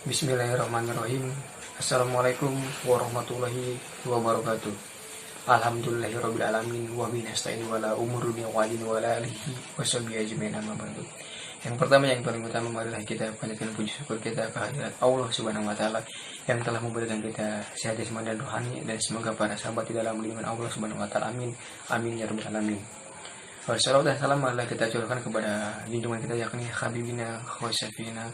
Bismillahirrahmanirrahim. Assalamualaikum warahmatullahi wabarakatuh. Alhamdulillahirabbil alamin wa bihi nasta'in wala umuri walin wala alihi washabihi ajmain amma ba'du. Yang pertama yang paling utama marilah kita panjatkan puji syukur kita kehadirat Allah Subhanahu wa taala yang telah memberikan kita sehat jasmani dan rohani, dan semoga para sahabat di dalam lindungan Allah Subhanahu wa taala. Amin. Amin ya rabbal alamin. Wassalatu dan salam marilah kita curahkan kepada junjungan kita yakni habibina wa syafiina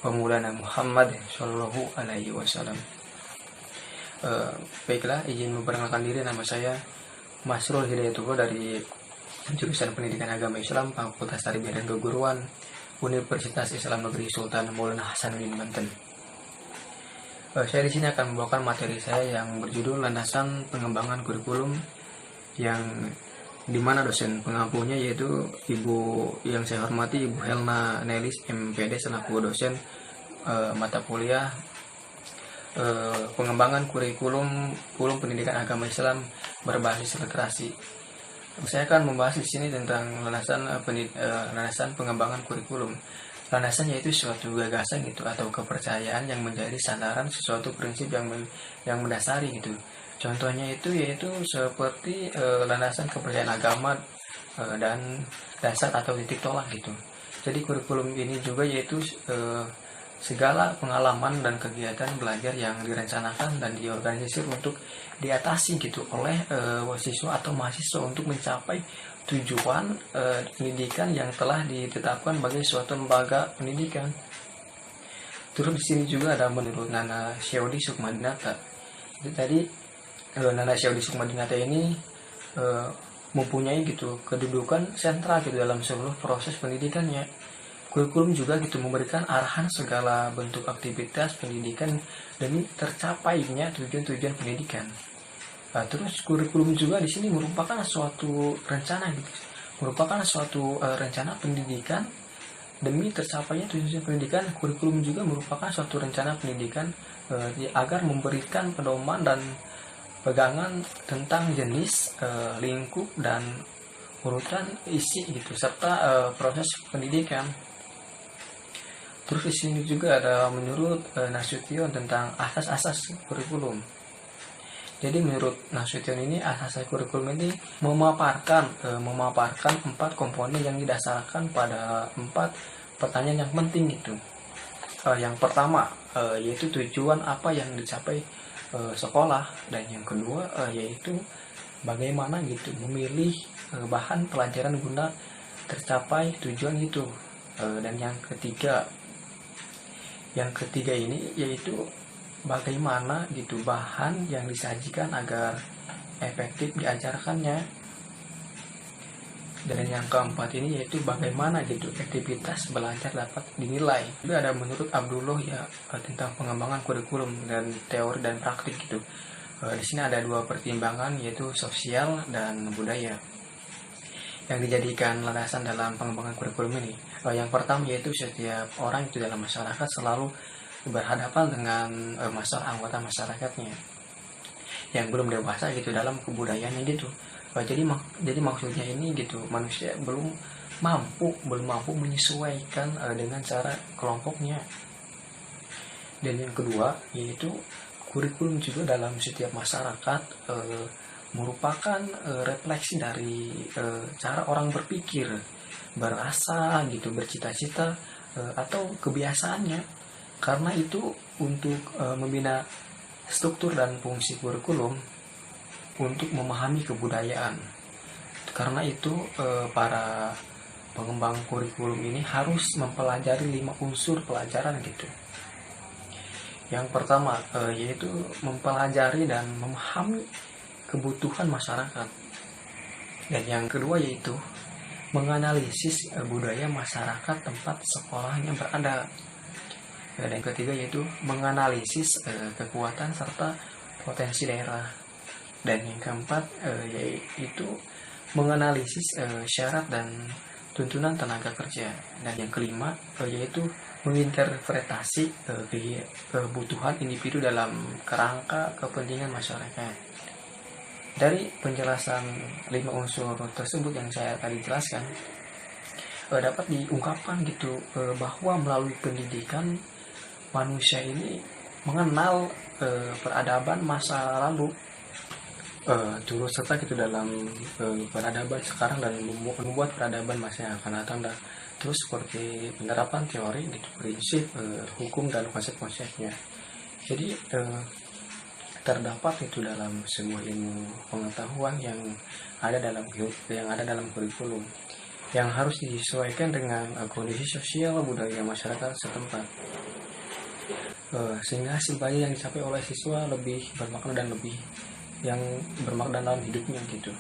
wa maulana Muhammad sallallahu alaihi wasallam. Baiklah, izin memperkenalkan diri, nama saya Masrul Hidayatullah dari jurusan Pendidikan Agama Islam Fakultas Tarbiyah dan Keguruan Universitas Islam Negeri Sultan Maulana Hasanuddin Banten. Saya di sini akan membawakan materi saya yang berjudul Landasan Pengembangan Kurikulum, yang dimana dosen pengampunya yaitu Ibu yang saya hormati Ibu Helna Nelis MPD selaku dosen mata kuliah pengembangan kurikulum pendidikan agama Islam berbasis literasi. Saya akan membahas di sini tentang landasan pengembangan kurikulum. Landasan yaitu suatu gagasan gitu atau kepercayaan yang menjadi sandaran sesuatu prinsip yang mendasari gitu. Contohnya itu yaitu seperti landasan kepercayaan agama dan dasar atau titik tolak gitu. Jadi kurikulum ini juga yaitu segala pengalaman dan kegiatan belajar yang direncanakan dan diorganisir untuk diatasi gitu oleh siswa atau mahasiswa untuk mencapai tujuan pendidikan yang telah ditetapkan bagi suatu lembaga pendidikan. Terus di sini juga ada menurut Nana Syaudi Sukmadinata. Tadi Nana Syaudi Sukmadinata ini mempunyai gitu kedudukan sentral gitu dalam seluruh proses pendidikannya. Kurikulum juga gitu memberikan arahan segala bentuk aktivitas pendidikan demi tercapainya tujuan-tujuan pendidikan. Terus kurikulum juga di sini merupakan suatu rencana gitu, merupakan suatu rencana pendidikan demi tercapainya tujuan pendidikan. Kurikulum juga merupakan suatu rencana pendidikan agar memberikan pedoman dan pegangan tentang jenis, lingkup dan urutan isi gitu serta proses pendidikan. Terus di sini juga ada menurut Nasution tentang asas-asas kurikulum. Jadi menurut Nasution ini asas kurikulum ini memaparkan 4 komponen yang didasarkan pada 4 pertanyaan yang penting gitu. Yang pertama yaitu tujuan apa yang dicapai sekolah, dan yang kedua yaitu bagaimana gitu memilih bahan pelajaran guna tercapai tujuan itu, dan yang ketiga ini yaitu bagaimana gitu bahan yang disajikan agar efektif diajarkannya, dan yang keempat ini yaitu bagaimana gitu aktivitas belajar dapat dinilai. Juga ada menurut Abdullah ya tentang pengembangan kurikulum dan teori dan praktik gitu. Di sini ada 2 pertimbangan yaitu sosial dan budaya yang dijadikan landasan dalam pengembangan kurikulum ini. Yang pertama yaitu setiap orang itu dalam masyarakat selalu berhadapan dengan masalah anggota masyarakatnya yang belum dewasa gitu dalam kebudayaannya gitu. Jadi maksudnya ini gitu, manusia belum mampu menyesuaikan dengan cara kelompoknya. Dan yang kedua yaitu kurikulum juga dalam setiap masyarakat merupakan refleksi dari cara orang berpikir, berasa gitu, bercita-cita atau kebiasaannya. Karena itu untuk membina struktur dan fungsi kurikulum untuk memahami kebudayaan. Karena itu para pengembang kurikulum ini harus mempelajari 5 unsur pelajaran gitu. Yang pertama yaitu mempelajari dan memahami kebutuhan masyarakat. Dan yang kedua yaitu menganalisis budaya masyarakat tempat sekolahnya berada. Dan yang ketiga yaitu menganalisis kekuatan serta potensi daerah. Dan yang keempat yaitu menganalisis syarat dan tuntunan tenaga kerja. Dan yang kelima yaitu menginterpretasi kebutuhan individu dalam kerangka kepentingan masyarakat. Dari penjelasan 5 unsur tersebut yang saya tadi jelaskan, dapat diungkapkan gitu bahwa melalui pendidikan manusia ini mengenal peradaban masa lalu, turut serta gitu dalam peradaban sekarang dan membuat peradaban masa yang akan datang. Dan terus seperti penerapan teori gitu, prinsip, hukum dan konsep-konsepnya. Jadi terdapat itu dalam sebuah ilmu pengetahuan yang ada dalam kurikulum yang harus disesuaikan dengan kondisi sosial budaya masyarakat setempat, sehingga hasil bayi yang dicapai oleh siswa lebih bermakna dan lebih yang bermakna dalam hidupnya gitu.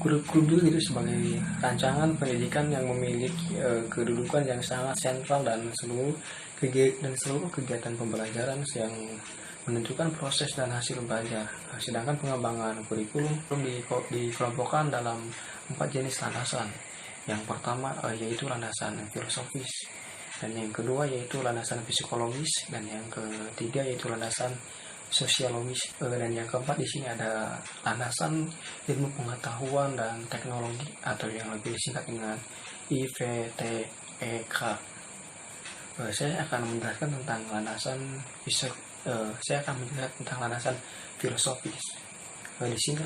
Kurikulum juga gitu sebagai rancangan pendidikan yang memiliki kedudukan yang sangat sentral dan seluruh kegiatan pembelajaran yang menentukan proses dan hasil belajar. Sedangkan pengembangan kurikulum dikelompokkan dalam 4 jenis landasan. Yang pertama yaitu landasan filosofis, dan yang kedua yaitu landasan psikologis, dan yang ketiga yaitu landasan sosiologis, dan yang keempat di sini ada landasan ilmu pengetahuan dan teknologi atau yang lebih disingkat dengan IVTEK. Saya akan menjelaskan tentang landasan filosofis. Di sini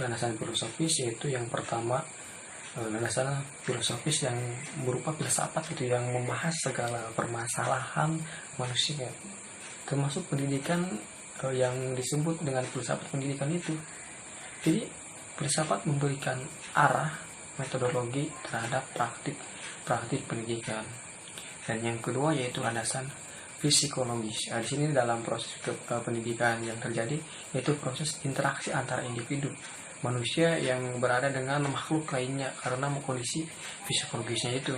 landasan filosofis yaitu yang pertama, landasan filosofis yang berupa filsafat itu yang membahas segala permasalahan manusia, termasuk pendidikan yang disebut dengan filsafat pendidikan itu. Jadi filsafat memberikan arah metodologi terhadap praktik pendidikan. Dan yang kedua yaitu landasan psikologis. Di sini dalam proses pendidikan yang terjadi yaitu proses interaksi antara individu manusia yang berada dengan makhluk lainnya karena kondisi psikologisnya itu.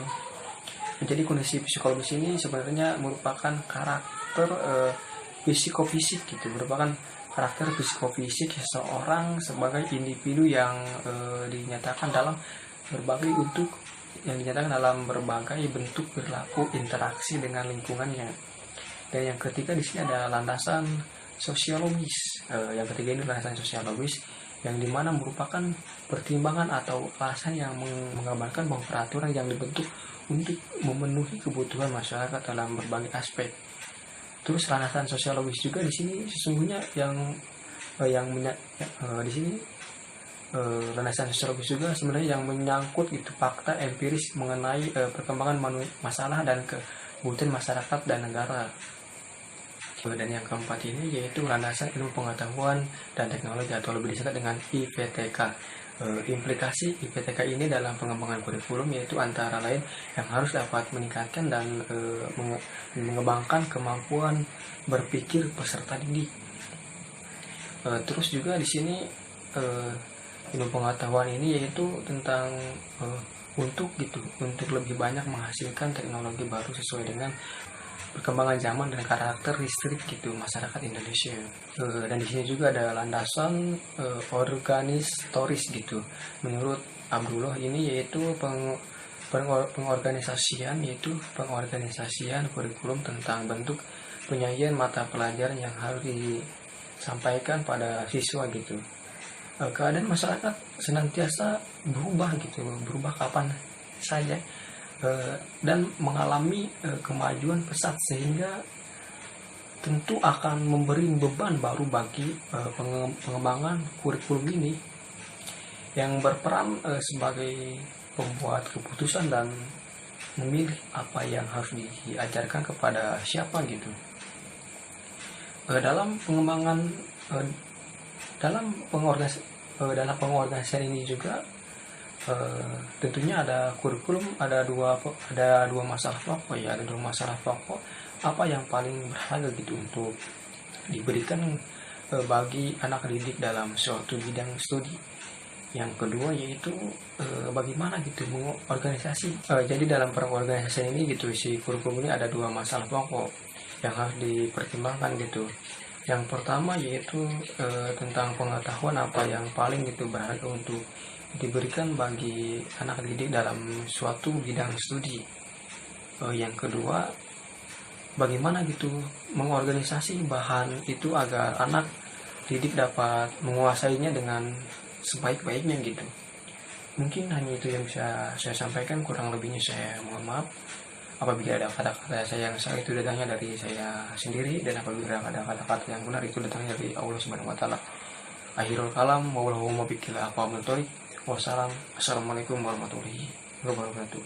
Jadi kondisi psikologis ini sebenarnya merupakan karakter psikofisik gitu, merupakan karakter psikofisik seseorang sebagai individu yang dinyatakan dalam berbagai bentuk perilaku interaksi dengan lingkungannya. Dan yang ketiga di sini ada landasan sosiologis. Yang ketiga ini landasan sosiologis yang dimana merupakan pertimbangan atau alasan yang menggambarkan bahwa peraturan yang dibentuk untuk memenuhi kebutuhan masyarakat dalam berbagai aspek. Terus landasan sosiologis juga di sini sesungguhnya di sini landasan sosiologis juga sebenarnya yang menyangkut itu fakta empiris mengenai perkembangan masalah dan kebutuhan masyarakat dan negara. Dan yang keempat ini yaitu landasan ilmu pengetahuan dan teknologi atau lebih disingkat dengan IPTK. Implikasi IPTK ini dalam pengembangan kurikulum yaitu antara lain yang harus dapat meningkatkan dan mengembangkan kemampuan berpikir peserta didik. Terus juga di sini ilmu pengetahuan ini yaitu tentang untuk lebih banyak menghasilkan teknologi baru sesuai dengan perkembangan zaman dan karakteristik gitu masyarakat Indonesia. Dan di sini juga ada landasan organisatoris gitu. Menurut Abdullah ini yaitu pengorganisasian kurikulum tentang bentuk penyajian mata pelajaran yang harus disampaikan pada siswa gitu. Keadaan masyarakat senantiasa berubah kapan saja dan mengalami kemajuan pesat sehingga tentu akan memberi beban baru bagi pengembangan kurikulum ini yang berperan sebagai pembuat keputusan dan memilih apa yang harus diajarkan kepada siapa gitu. Dalam pengorganisasian ini juga tentunya ada kurikulum, ada dua masalah pokok ya, ada dua masalah pokok apa yang paling berharga gitu untuk diberikan bagi anak didik dalam suatu bidang studi. Yang kedua yaitu bagaimana gitu mengorganisasi. Jadi dalam pengorganisasian ini gitu si kurikulum ini ada dua masalah pokok yang harus dipertimbangkan gitu. Yang pertama yaitu tentang pengetahuan apa yang paling gitu berharga untuk diberikan bagi anak didik dalam suatu bidang studi. Yang kedua, bagaimana gitu mengorganisasi bahan itu agar anak didik dapat menguasainya dengan sebaik-baiknya gitu. Mungkin hanya itu yang bisa saya sampaikan, kurang lebihnya saya mohon maaf. Apabila ada kata-kata saya yang salah, itu datangnya dari saya sendiri, dan apabila ada kata-kata yang benar, itu datangnya dari Allah Subhanahu wa taala. Akhirul kalam, wallahu muwaffiq ila aqwamit thoriq. Wassalamualaikum warahmatullahi wabarakatuh.